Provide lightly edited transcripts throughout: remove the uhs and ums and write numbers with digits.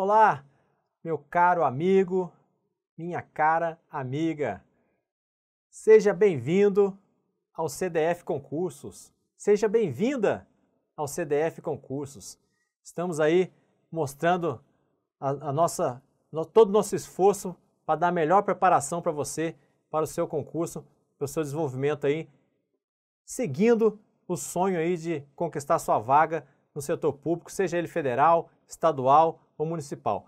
Olá, meu caro amigo, minha cara amiga. Seja bem-vindo ao CDF Concursos. Seja bem-vinda ao CDF Concursos. Estamos aí mostrando todo o nosso esforço para dar a melhor preparação para você, para o seu concurso, para o seu desenvolvimento aí, seguindo o sonho aí de conquistar sua vaga no setor público, seja ele federal, estadual ou municipal.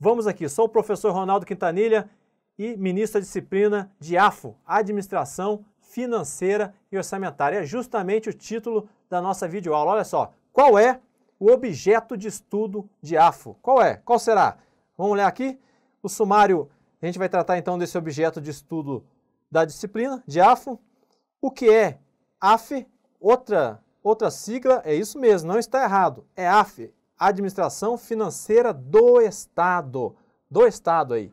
Vamos aqui, sou o professor Ronaldo Quintanilha e ministro da disciplina de AFO, Administração Financeira e Orçamentária. É justamente o título da nossa videoaula. Olha só, qual é o objeto de estudo de AFO? Qual é? Qual será? Vamos olhar aqui. O sumário, a gente vai tratar então desse objeto de estudo da disciplina de AFO. O que é AF? Outra sigla, é isso mesmo, não está errado. É AF, Administração Financeira do Estado. Do Estado aí.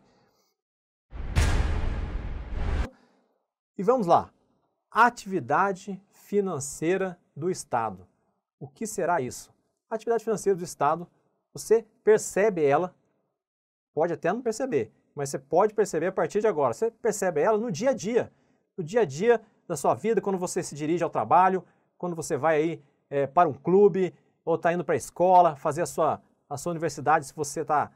E vamos lá. Atividade financeira do Estado. O que será isso? A atividade financeira do Estado, você percebe ela, pode até não perceber, mas você pode perceber a partir de agora. Você percebe ela no dia a dia. No dia a dia da sua vida, quando você se dirige ao trabalho, quando você vai aí para um clube, ou está indo para a escola, fazer a sua universidade, se você está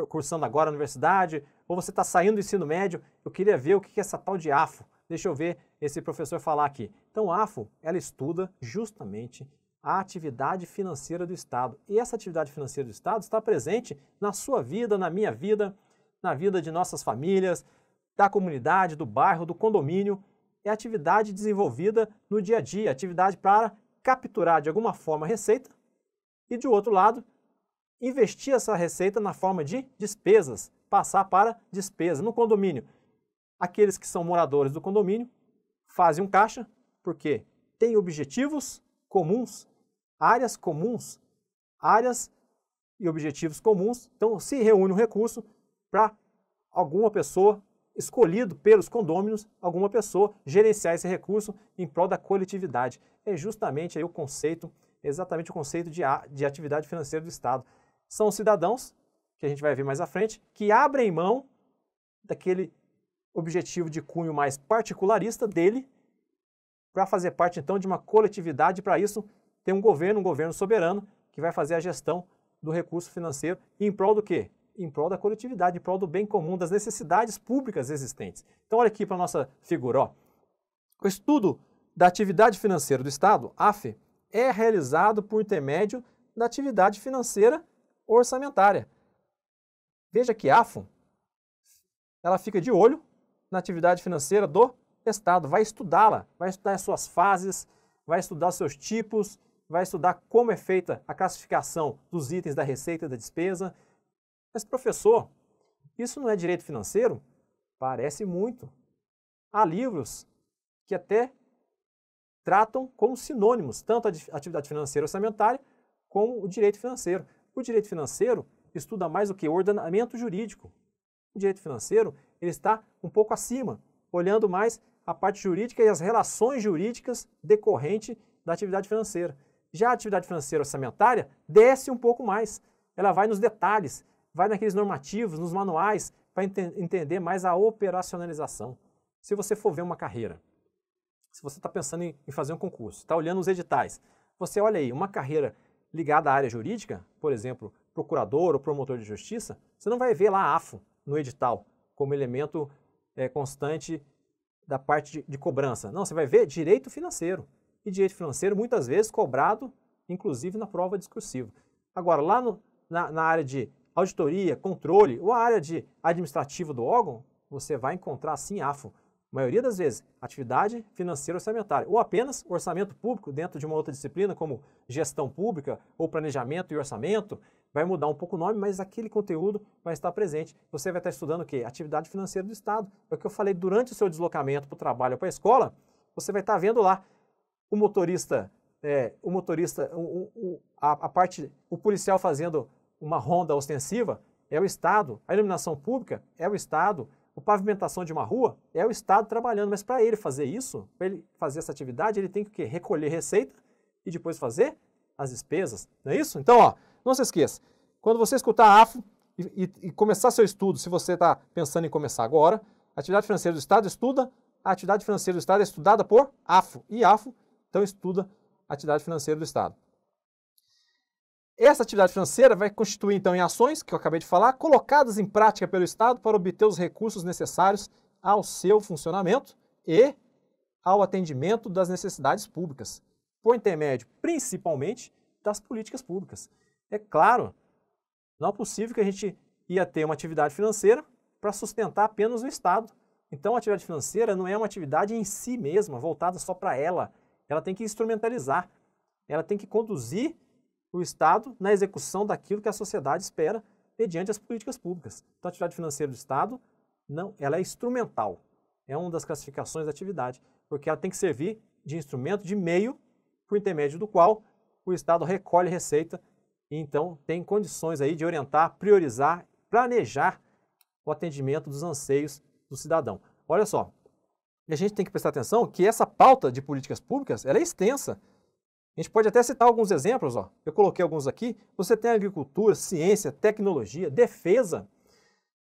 cursando agora a universidade, ou você está saindo do ensino médio. Eu queria ver o que é essa tal de AFO. Deixa eu ver esse professor falar aqui. Então, a AFO, ela estuda justamente a atividade financeira do Estado. E essa atividade financeira do Estado está presente na sua vida, na minha vida, na vida de nossas famílias, da comunidade, do bairro, do condomínio. É atividade desenvolvida no dia a dia, atividade para capturar de alguma forma a receita e, de outro lado, investir essa receita na forma de despesas, passar para despesa no condomínio. Aqueles que são moradores do condomínio fazem um caixa porque têm objetivos comuns, áreas e objetivos comuns. Então, se reúne um recurso para alguma pessoa, escolhido pelos condôminos, alguma pessoa gerenciar esse recurso em prol da coletividade. É justamente aí o conceito, exatamente o conceito de atividade financeira do Estado. São os cidadãos, que a gente vai ver mais à frente, que abrem mão daquele objetivo de cunho mais particularista dele para fazer parte então de uma coletividade. Para isso tem um governo soberano que vai fazer a gestão do recurso financeiro em prol do quê? Em prol da coletividade, em prol do bem comum, das necessidades públicas existentes. Então olha aqui para a nossa figura. Ó. O estudo da atividade financeira do Estado, AF, é realizado por intermédio da atividade financeira orçamentária. Veja que a AFO, ela fica de olho na atividade financeira do Estado, vai estudá-la, vai estudar as suas fases, vai estudar os seus tipos, vai estudar como é feita a classificação dos itens da receita e da despesa. Mas, professor, isso não é direito financeiro? Parece muito. Há livros que até tratam como sinônimos, tanto a atividade financeira orçamentária como o direito financeiro. O direito financeiro estuda mais o que? O ordenamento jurídico. O direito financeiro ele está um pouco acima, olhando mais a parte jurídica e as relações jurídicas decorrentes da atividade financeira. Já a atividade financeira orçamentária desce um pouco mais. Ela vai nos detalhes, vai naqueles normativos, nos manuais, para entender mais a operacionalização. Se você for ver uma carreira, se você está pensando em fazer um concurso, está olhando os editais, você olha aí, uma carreira ligada à área jurídica, por exemplo, procurador ou promotor de justiça, você não vai ver lá a AFO no edital como elemento constante da parte de cobrança. Não, você vai ver direito financeiro. E direito financeiro muitas vezes cobrado, inclusive na prova discursiva. Agora, lá na área de auditoria, controle ou a área de administrativa do órgão, você vai encontrar sim AFO. A maioria das vezes, atividade financeira orçamentária, ou apenas orçamento público dentro de uma outra disciplina, como gestão pública ou planejamento e orçamento. Vai mudar um pouco o nome, mas aquele conteúdo vai estar presente. Você vai estar estudando o quê? Atividade financeira do Estado. É o que eu falei, durante o seu deslocamento para o trabalho ou para a escola, você vai estar vendo lá o motorista, o policial fazendo uma ronda ostensiva, é o Estado. A iluminação pública é o Estado. A pavimentação de uma rua é o Estado trabalhando, mas para ele fazer isso, para ele fazer essa atividade, ele tem que recolher receita e depois fazer as despesas, não é isso? Então, ó, não se esqueça, quando você escutar a AFO, e começar seu estudo, se você está pensando em começar agora, a atividade financeira do Estado estuda, a atividade financeira do Estado é estudada por AFO, e AFO, então, estuda a atividade financeira do Estado. Essa atividade financeira vai constituir, então, em ações, que eu acabei de falar, colocadas em prática pelo Estado para obter os recursos necessários ao seu funcionamento e ao atendimento das necessidades públicas, por intermédio, principalmente, das políticas públicas. É claro, não é possível que a gente ia ter uma atividade financeira para sustentar apenas o Estado. Então, a atividade financeira não é uma atividade em si mesma, voltada só para ela. Ela tem que instrumentalizar, ela tem que conduzir o Estado na execução daquilo que a sociedade espera mediante as políticas públicas. Então, a atividade financeira do Estado, não, ela é instrumental. É uma das classificações da atividade, porque ela tem que servir de instrumento, de meio, por intermédio do qual o Estado recolhe receita e, então, tem condições aí de orientar, priorizar, planejar o atendimento dos anseios do cidadão. Olha só, e a gente tem que prestar atenção que essa pauta de políticas públicas ela é extensa. A gente pode até citar alguns exemplos, ó. Eu coloquei alguns aqui. Você tem agricultura, ciência, tecnologia, defesa,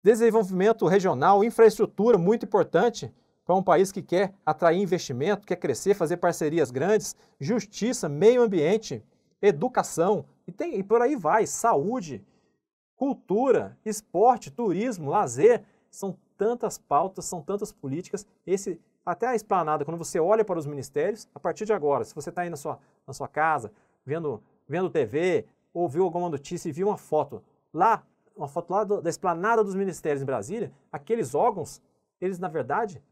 desenvolvimento regional, infraestrutura, muito importante para um país que quer atrair investimento, quer crescer, fazer parcerias grandes, justiça, meio ambiente, educação, e por aí vai, saúde, cultura, esporte, turismo, lazer, são tantas pautas, são tantas políticas, até a esplanada, quando você olha para os ministérios, a partir de agora, se você está aí na sua casa, vendo TV, ou viu alguma notícia e viu uma foto lá da esplanada dos ministérios em Brasília, aqueles órgãos, eles na verdade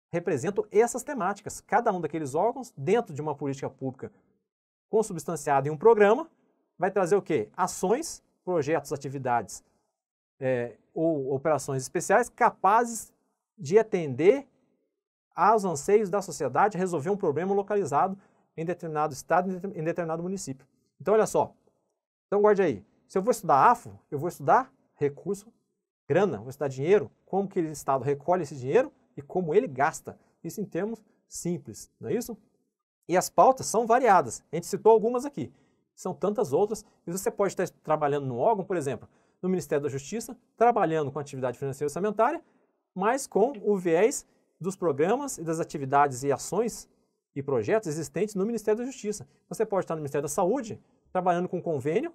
representam essas temáticas. Cada um daqueles órgãos, dentro de uma política pública consubstanciada em um programa, vai trazer o quê? Ações, projetos, atividades ou operações especiais capazes de atender aos anseios da sociedade, resolver um problema localizado em determinado estado, em determinado município. Então, olha só. Então, guarde aí. Se eu vou estudar AFO, eu vou estudar recurso, grana, vou estudar dinheiro, como que o Estado recolhe esse dinheiro e como ele gasta. Isso em termos simples, não é isso? E as pautas são variadas. A gente citou algumas aqui. São tantas outras. E você pode estar trabalhando num órgão, por exemplo, no Ministério da Justiça, trabalhando com atividade financeira e orçamentária, mas com o viés dos programas e das atividades e ações e projetos existentes no Ministério da Justiça. Você pode estar no Ministério da Saúde, trabalhando com convênio,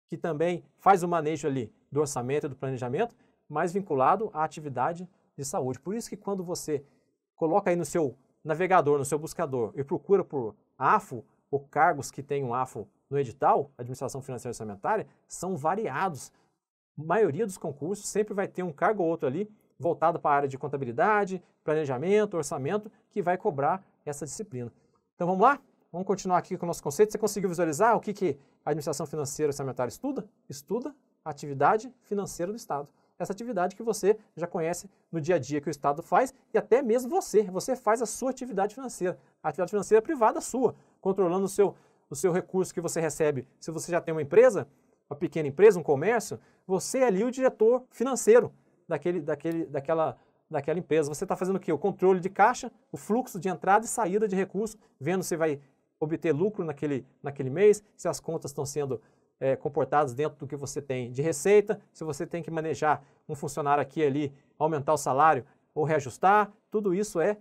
que também faz o manejo ali do orçamento e do planejamento, mas vinculado à atividade de saúde. Por isso que quando você coloca aí no seu navegador, no seu buscador, e procura por AFO, ou cargos que tenham AFO no edital, Administração Financeira e Orçamentária, são variados. A maioria dos concursos sempre vai ter um cargo ou outro ali, voltado para a área de contabilidade, planejamento, orçamento, que vai cobrar essa disciplina. Então vamos lá? Vamos continuar aqui com o nosso conceito. Você conseguiu visualizar o que a administração financeira e orçamentária estuda? Estuda a atividade financeira do Estado. Essa atividade que você já conhece no dia a dia que o Estado faz e até mesmo você faz a sua atividade financeira. A atividade financeira privada sua, controlando o seu recurso que você recebe. Se você já tem uma empresa, uma pequena empresa, um comércio, você é ali o diretor financeiro daquela empresa. Você está fazendo o quê? O controle de caixa, o fluxo de entrada e saída de recursos, vendo se vai obter lucro naquele mês, se as contas estão sendo comportadas dentro do que você tem de receita, se você tem que manejar um funcionário aqui e ali, aumentar o salário ou reajustar, tudo isso é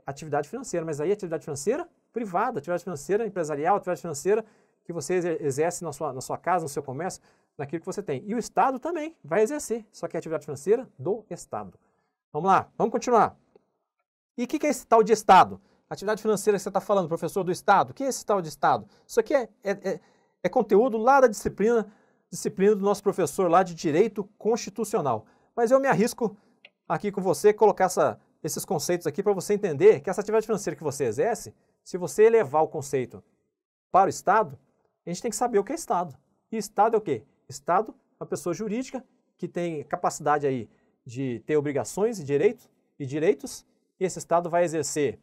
atividade financeira. Mas aí atividade financeira privada, atividade financeira empresarial, atividade financeira que você exerce na sua casa, no seu comércio, naquilo que você tem. E o Estado também vai exercer, só que é a atividade financeira do Estado. Vamos lá, vamos continuar. E o que é esse tal de Estado? Atividade financeira que você está falando, professor, do Estado. O que é esse tal de Estado? Isso aqui é conteúdo lá da disciplina do nosso professor lá de Direito Constitucional. Mas eu me arrisco aqui com você colocar esses conceitos aqui para você entender que essa atividade financeira que você exerce, se você elevar o conceito para o Estado, a gente tem que saber o que é Estado. E Estado é o quê? Estado é uma pessoa jurídica que tem capacidade aí de ter obrigações e direitos, e esse Estado vai exercer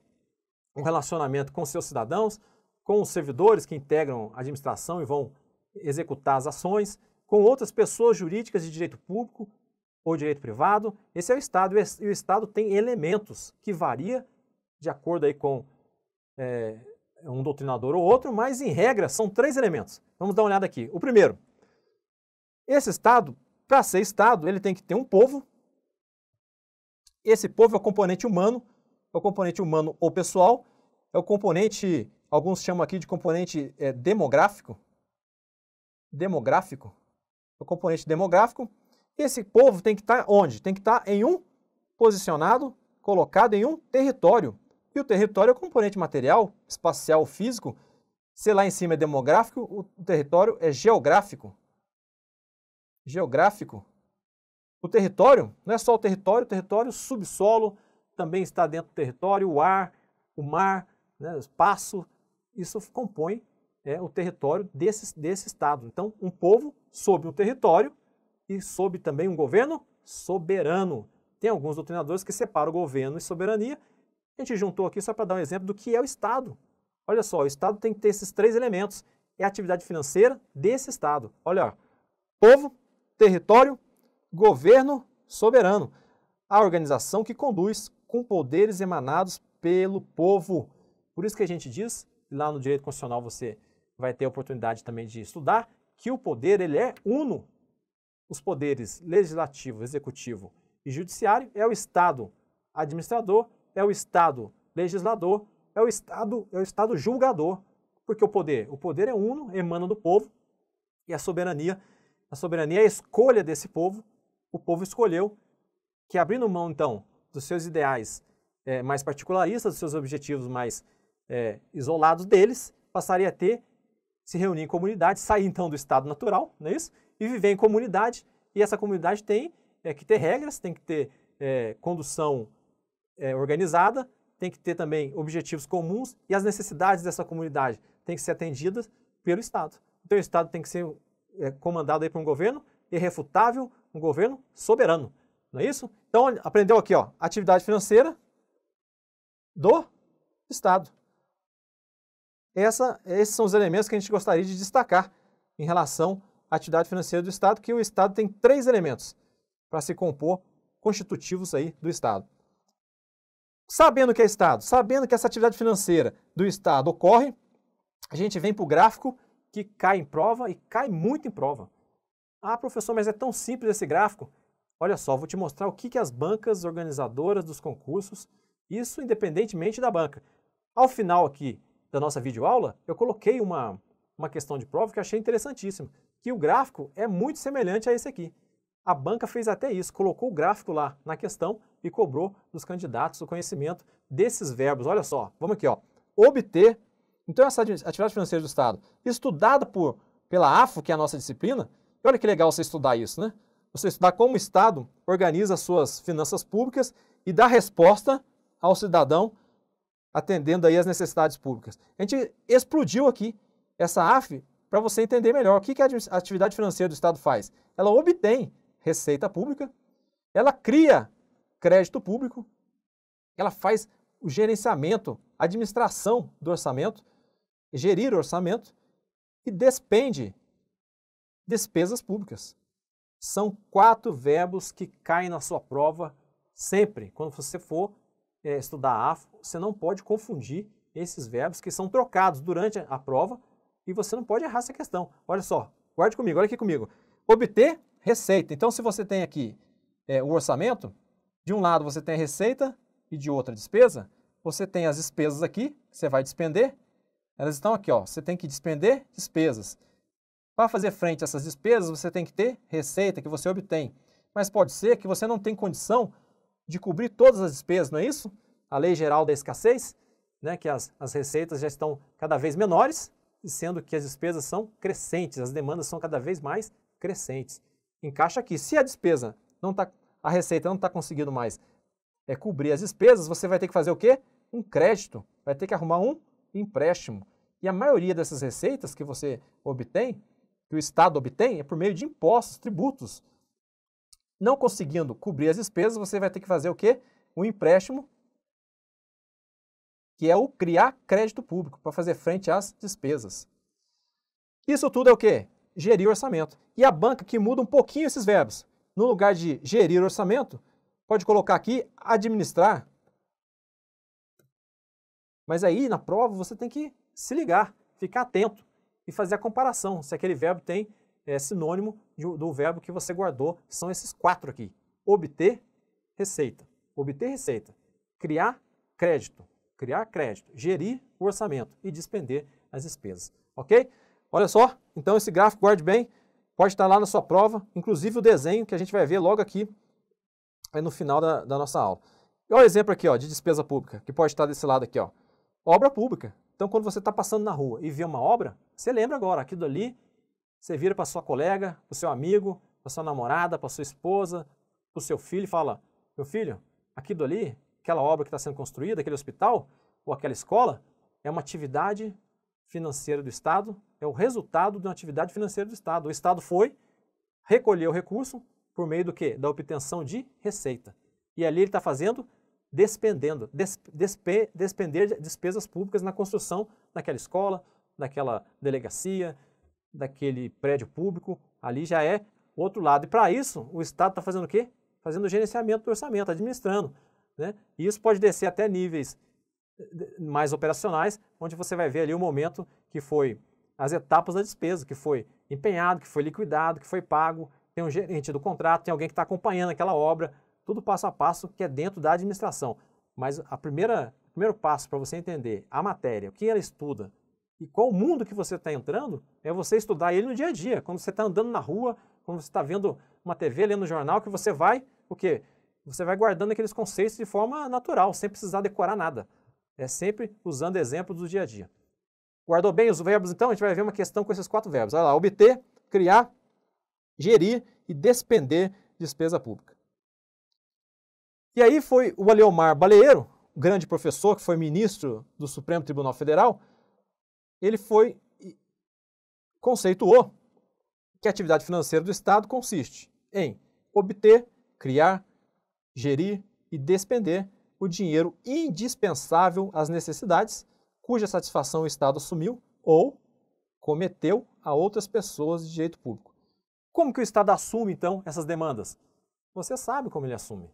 um relacionamento com seus cidadãos, com os servidores que integram a administração e vão executar as ações, com outras pessoas jurídicas de direito público ou direito privado. Esse é o Estado, e o Estado tem elementos que varia de acordo aí com um doutrinador ou outro, mas em regra são 3 elementos. Vamos dar uma olhada aqui. O primeiro, esse Estado Para ser Estado, ele tem que ter um povo. Esse povo é o componente humano ou pessoal, é o componente, alguns chamam aqui de componente demográfico. Demográfico. O componente demográfico. Esse povo tem que estar onde? Tem que estar em um posicionado, colocado em um território. E o território é o componente material, espacial, físico. Se lá em cima é demográfico, o território é geográfico. Geográfico. O território não é só o território subsolo também está dentro do território, o ar, o mar, né, o espaço, isso compõe o território desse Estado. Então, um povo sob um território e sob também um governo soberano. Tem alguns doutrinadores que separam governo e soberania. A gente juntou aqui só para dar um exemplo do que é o Estado. Olha só, o Estado tem que ter esses 3 elementos. É a atividade financeira desse Estado. Olha, ó, povo, território, governo soberano. A organização que conduz com poderes emanados pelo povo. Por isso que a gente diz, lá no direito constitucional você vai ter a oportunidade também de estudar, que o poder ele é uno. Os poderes legislativo, executivo e judiciário é o Estado administrador, é o Estado legislador, é o Estado julgador. Porque o poder é uno, emana do povo, e a soberania é a escolha desse povo. O povo escolheu que, abrindo mão, então, dos seus ideais mais particularistas, dos seus objetivos mais isolados deles, passaria a se reunir em comunidade, sair, então, do estado natural, não é isso? E viver em comunidade, e essa comunidade tem que ter regras, tem que ter condução organizada, tem que ter também objetivos comuns, e as necessidades dessa comunidade têm que ser atendidas pelo Estado. Então, o Estado tem que ser comandado aí por um governo irrefutável, um governo soberano. Não é isso? Então, aprendeu aqui, ó, atividade financeira do Estado. Esses são os elementos que a gente gostaria de destacar em relação à atividade financeira do Estado, que o Estado tem 3 elementos para se compor, constitutivos aí do Estado. Sabendo que é Estado, sabendo que essa atividade financeira do Estado ocorre, a gente vem para o gráfico que cai em prova e cai muito em prova. Ah, professor, mas é tão simples esse gráfico. Olha só, vou te mostrar o que as bancas organizadoras dos concursos, isso independentemente da banca. Ao final aqui da nossa videoaula, eu coloquei uma questão de prova que eu achei interessantíssima, que o gráfico é muito semelhante a esse aqui. A banca fez até isso, colocou o gráfico lá na questão e cobrou dos candidatos o conhecimento desses verbos. Olha só, vamos aqui, ó. Obter. Então, essa atividade financeira do Estado, estudada pela AFO, que é a nossa disciplina, e olha que legal você estudar isso, né? Você estudar como o Estado organiza as suas finanças públicas e dá resposta ao cidadão atendendo aí as necessidades públicas. A gente explodiu aqui essa AF para você entender melhor o que a atividade financeira do Estado faz. Ela obtém receita pública, ela cria crédito público, ela faz o gerenciamento, administração do orçamento, gerir o orçamento e despende despesas públicas. São 4 verbos que caem na sua prova sempre. Quando você for estudar a AFO, você não pode confundir esses verbos que são trocados durante a prova e você não pode errar essa questão. Olha só, guarde comigo, olha aqui comigo. Obter receita. Então, se você tem aqui o orçamento, de um lado você tem a receita e de outro a despesa, você tem as despesas aqui, que você vai despender, elas estão aqui, ó. Você tem que despender despesas. Para fazer frente a essas despesas, você tem que ter receita que você obtém. Mas pode ser que você não tenha condição de cobrir todas as despesas, não é isso? A lei geral da escassez, né, que as receitas já estão cada vez menores, sendo que as despesas são crescentes, as demandas são cada vez mais crescentes. Encaixa aqui. Se a despesa não tá, a receita não está conseguindo mais cobrir as despesas, você vai ter que fazer o quê? Um crédito. Vai ter que arrumar um empréstimo. E a maioria dessas receitas que você obtém, que o Estado obtém, é por meio de impostos, tributos. Não conseguindo cobrir as despesas, você vai ter que fazer o quê? Um empréstimo, que é o criar crédito público para fazer frente às despesas. Isso tudo é o quê? Gerir orçamento. E a banca que muda um pouquinho esses verbos. No lugar de gerir orçamento, pode colocar aqui administrar. Mas aí, na prova, você tem que se ligar, ficar atento e fazer a comparação, se aquele verbo tem é sinônimo do verbo que você guardou, que são esses 4 aqui. Obter receita. Obter receita. Criar crédito. Criar crédito. Gerir o orçamento e despender as despesas. Ok? Olha só, então esse gráfico, guarde bem, pode estar lá na sua prova, inclusive o desenho que a gente vai ver logo aqui aí no final da nossa aula. E olha o exemplo aqui, ó, de despesa pública, que pode estar desse lado aqui, ó. Obra pública. Então, quando você está passando na rua e vê uma obra, você lembra agora, aquilo ali, você vira para sua colega, para o seu amigo, para sua namorada, para sua esposa, para o seu filho e fala, meu filho, aquilo ali, aquela obra que está sendo construída, aquele hospital ou aquela escola, é uma atividade financeira do Estado, é o resultado de uma atividade financeira do Estado. O Estado foi, recolheu o recurso por meio do quê? Da obtenção de receita. E ali ele está fazendo, despender despesas públicas na construção daquela escola, daquela delegacia, daquele prédio público, ali já é o outro lado. E para isso, o Estado está fazendo o quê? Fazendo o gerenciamento do orçamento, administrando. Né? E isso pode descer até níveis mais operacionais, onde você vai ver ali o momento que foi as etapas da despesa, que foi empenhado, que foi liquidado, que foi pago, tem um gerente do contrato, tem alguém que está acompanhando aquela obra, tudo passo a passo que é dentro da administração. Mas o primeiro passo para você entender a matéria, o que ela estuda e qual mundo que você está entrando, é você estudar ele no dia a dia, quando você está andando na rua, quando você está vendo uma TV, lendo um jornal, que você vai, o quê? Você vai guardando aqueles conceitos de forma natural, sem precisar decorar nada. É sempre usando exemplos do dia a dia. Guardou bem os verbos, então? A gente vai ver uma questão com esses 4 verbos. Olha lá, obter, criar, gerir e despender despesa pública. E aí foi o Aleomar Baleiro, o grande professor, que foi ministro do Supremo Tribunal Federal, ele conceituou que a atividade financeira do Estado consiste em obter, criar, gerir e despender o dinheiro indispensável às necessidades, cuja satisfação o Estado assumiu ou cometeu a outras pessoas de direito público. Como que o Estado assume, então, essas demandas? Você sabe como ele assume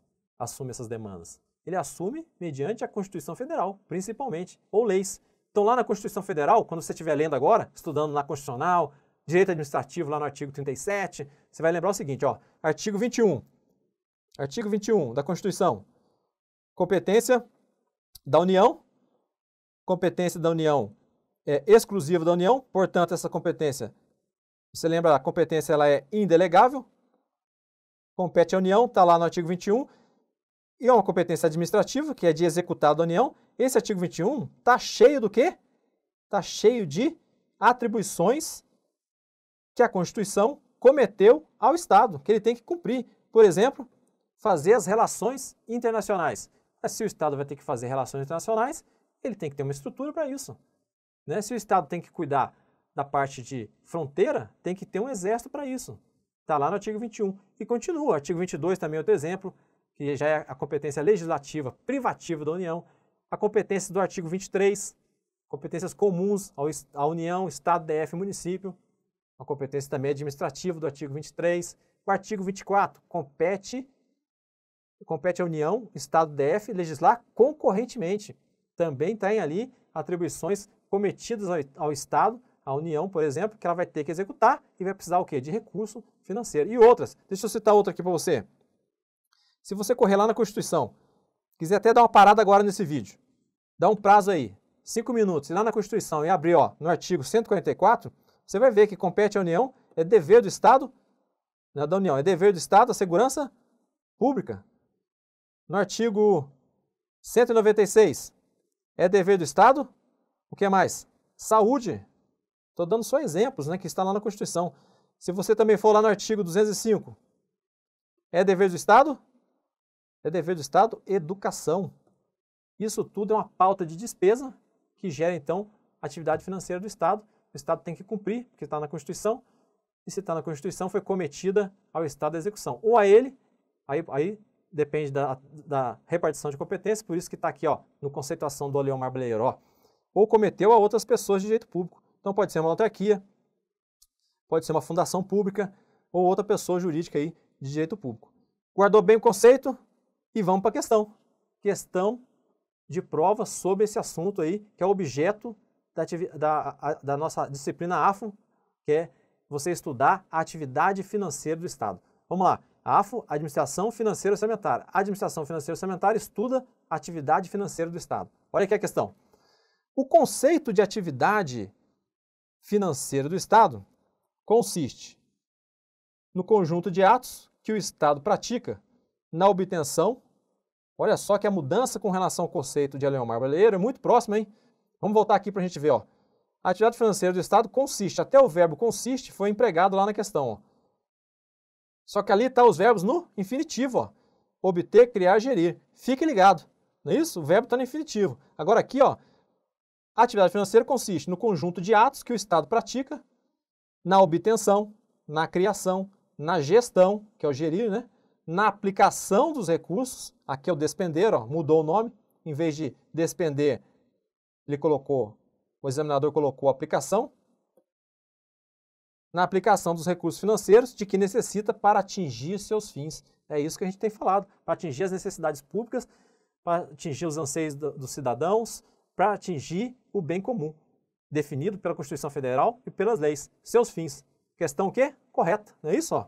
essas demandas. Ele assume mediante a Constituição Federal, principalmente, ou leis. Então, lá na Constituição Federal, quando você estiver lendo agora, estudando na Constitucional, Direito Administrativo, lá no artigo 37, você vai lembrar o seguinte, ó, artigo 21. Artigo 21 da Constituição. Competência da União. Competência da União é exclusiva da União, portanto, essa competência, você lembra, a competência ela é indelegável, compete à União, está lá no artigo 21, e é uma competência administrativa, que é de executar da União. Esse artigo 21 está cheio do quê? Está cheio de atribuições que a Constituição cometeu ao Estado, que ele tem que cumprir. Por exemplo, fazer as relações internacionais. Mas se o Estado vai ter que fazer relações internacionais, ele tem que ter uma estrutura para isso. Né? Se o Estado tem que cuidar da parte de fronteira, tem que ter um exército para isso. Está lá no artigo 21. E continua. O artigo 22 também é outro exemplo, que já é a competência legislativa privativa da União. A competência do artigo 23, competências comuns à União, Estado, DF e município. A competência também administrativa do artigo 23. O artigo 24 compete à União, Estado, DF, legislar concorrentemente. Também tem ali atribuições cometidas ao Estado, à União, por exemplo, que ela vai ter que executar e vai precisar o quê? De recurso financeiro. E outras. Deixa eu citar outra aqui para você. Se você correr lá na Constituição, quiser até dar uma parada agora nesse vídeo, dá um prazo aí, 5 minutos, ir lá na Constituição e abrir ó, no artigo 144, você vai ver que compete à União, é dever do Estado, não é da União, é dever do Estado a segurança pública. No artigo 196, é dever do Estado, o que mais? Saúde. Estou dando só exemplos, né, que está lá na Constituição. Se você também for lá no artigo 205, é dever do Estado? É dever do Estado educação. Isso tudo é uma pauta de despesa que gera, então, a atividade financeira do Estado. O Estado tem que cumprir, porque está na Constituição, e se está na Constituição, foi cometida ao Estado a execução. Ou a ele, aí depende da repartição de competência, por isso que está aqui, ó, no conceituação do Aleomar Baleiro, ó, ou cometeu a outras pessoas de direito público. Então pode ser uma autarquia, pode ser uma fundação pública, ou outra pessoa jurídica aí de direito público. Guardou bem o conceito? E vamos para a questão. Questão de prova sobre esse assunto aí, que é objeto da nossa disciplina AFO, que é você estudar a atividade financeira do Estado. Vamos lá. A AFO, Administração Financeira Orçamentária. A Administração Financeira Orçamentária estuda a atividade financeira do Estado. Olha aqui a questão. O conceito de atividade financeira do Estado consiste no conjunto de atos que o Estado pratica na obtenção. Olha só que a mudança com relação ao conceito de Aleomar Baleiro é muito próxima, hein? Vamos voltar aqui para a gente ver, ó. A atividade financeira do Estado consiste, até o verbo consiste foi empregado lá na questão, ó. Só que ali está os verbos no infinitivo, ó. Obter, criar, gerir. Fique ligado, não é isso? O verbo está no infinitivo. Agora aqui, ó, a atividade financeira consiste no conjunto de atos que o Estado pratica na obtenção, na criação, na gestão, que é o gerir, né? Na aplicação dos recursos, aqui é o despender, ó, mudou o nome, em vez de despender, o examinador colocou aplicação, na aplicação dos recursos financeiros de que necessita para atingir seus fins. É isso que a gente tem falado, para atingir as necessidades públicas, para atingir os anseios dos cidadãos, para atingir o bem comum, definido pela Constituição Federal e pelas leis. Seus fins. Questão o quê? Correta, não é isso? Ó?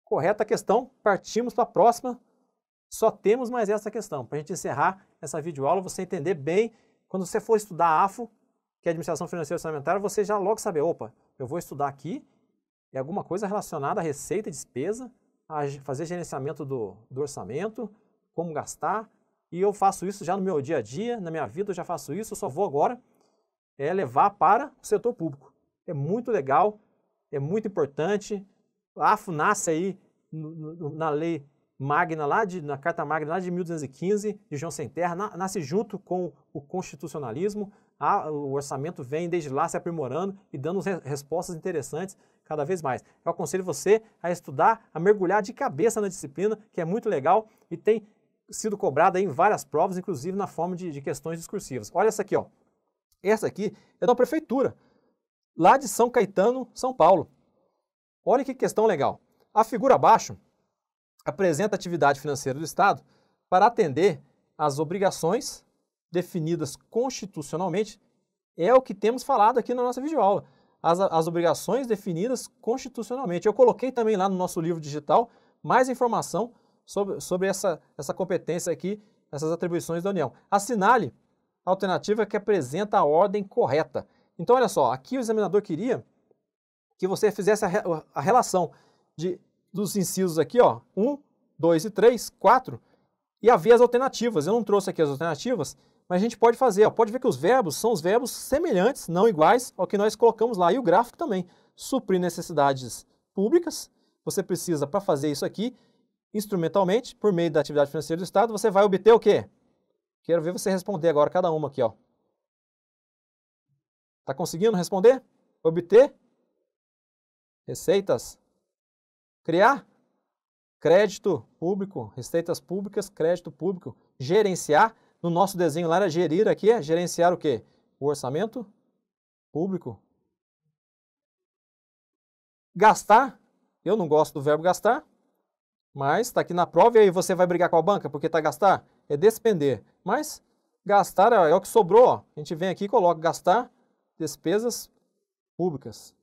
Correta a questão, partimos para a próxima. Só temos mais essa questão. Para a gente encerrar essa videoaula, você entender bem, quando você for estudar a AFO, que é a Administração Financeira Orçamentária, você já logo saber, opa, eu vou estudar aqui, é alguma coisa relacionada à receita e despesa, a fazer gerenciamento do orçamento, como gastar, e eu faço isso já no meu dia a dia, na minha vida eu já faço isso, eu só vou agora levar para o setor público. É muito legal, é muito importante. A AFO nasce aí na lei magna, na Carta Magna lá de 1215, de João Sem Terra, nasce junto com o constitucionalismo. O orçamento vem desde lá se aprimorando e dando respostas interessantes cada vez mais. Eu aconselho você a estudar, a mergulhar de cabeça na disciplina, que é muito legal e tem sido cobrada em várias provas, inclusive na forma de questões discursivas. Olha essa aqui, ó. Essa aqui é da prefeitura, lá de São Caetano, São Paulo. Olha que questão legal. A figura abaixo apresenta a atividade financeira do Estado para atender às obrigações definidas constitucionalmente. É o que temos falado aqui na nossa videoaula. As obrigações definidas constitucionalmente. Eu coloquei também lá no nosso livro digital mais informação sobre essa competência aqui, essas atribuições da União. Assinale a alternativa que apresenta a ordem correta. Então, olha só, aqui o examinador queria que você fizesse a relação dos incisos aqui, ó, 1, 2 e 3, 4, e havia as alternativas. Eu não trouxe aqui as alternativas, mas a gente pode fazer, ó, pode ver que os verbos são os verbos semelhantes, não iguais ao que nós colocamos lá, e o gráfico também. Suprir necessidades públicas, você precisa, para fazer isso aqui, instrumentalmente, por meio da atividade financeira do Estado, você vai obter o quê? Quero ver você responder agora cada uma aqui, ó. Tá conseguindo responder? Obter receitas. Criar crédito público, receitas públicas, crédito público. Gerenciar, no nosso desenho lá era gerir, aqui é gerenciar o quê? O orçamento público. Gastar, eu não gosto do verbo gastar, mas está aqui na prova e aí você vai brigar com a banca porque está gastar? É despender. Mas gastar é o que sobrou, ó. A gente vem aqui e coloca gastar, despesas públicas.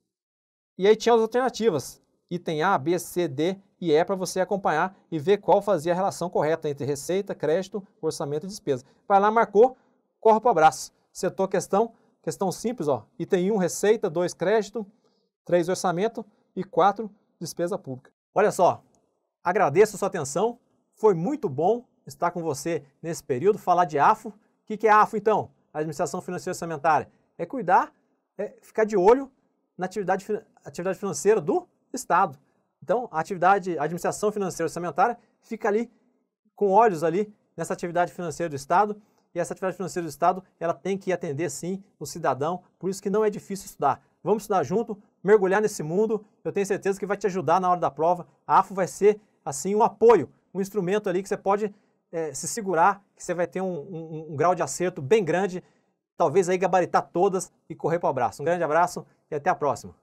E aí tinha as alternativas. Item A, B, C, D e E para você acompanhar e ver qual fazia a relação correta entre receita, crédito, orçamento e despesa. Vai lá, marcou, corre para o abraço. Setor questão simples, ó. Item 1, receita, 2, crédito, 3, orçamento e 4, despesa pública. Olha só, agradeço a sua atenção, foi muito bom estar com você nesse período, falar de AFO. O que é AFO então? Administração Financeira Orçamentária. É cuidar, ficar de olho na atividade financeira do Estado. Então, a administração financeira orçamentária fica ali, com olhos ali, nessa atividade financeira do Estado, e essa atividade financeira do Estado, ela tem que atender, sim, o cidadão, por isso que não é difícil estudar. Vamos estudar junto, mergulhar nesse mundo, eu tenho certeza que vai te ajudar na hora da prova. A AFO vai ser, assim, um apoio, um instrumento ali que você pode se segurar, que você vai ter um grau de acerto bem grande, talvez aí gabaritar todas e correr para o abraço. Um grande abraço e até a próxima.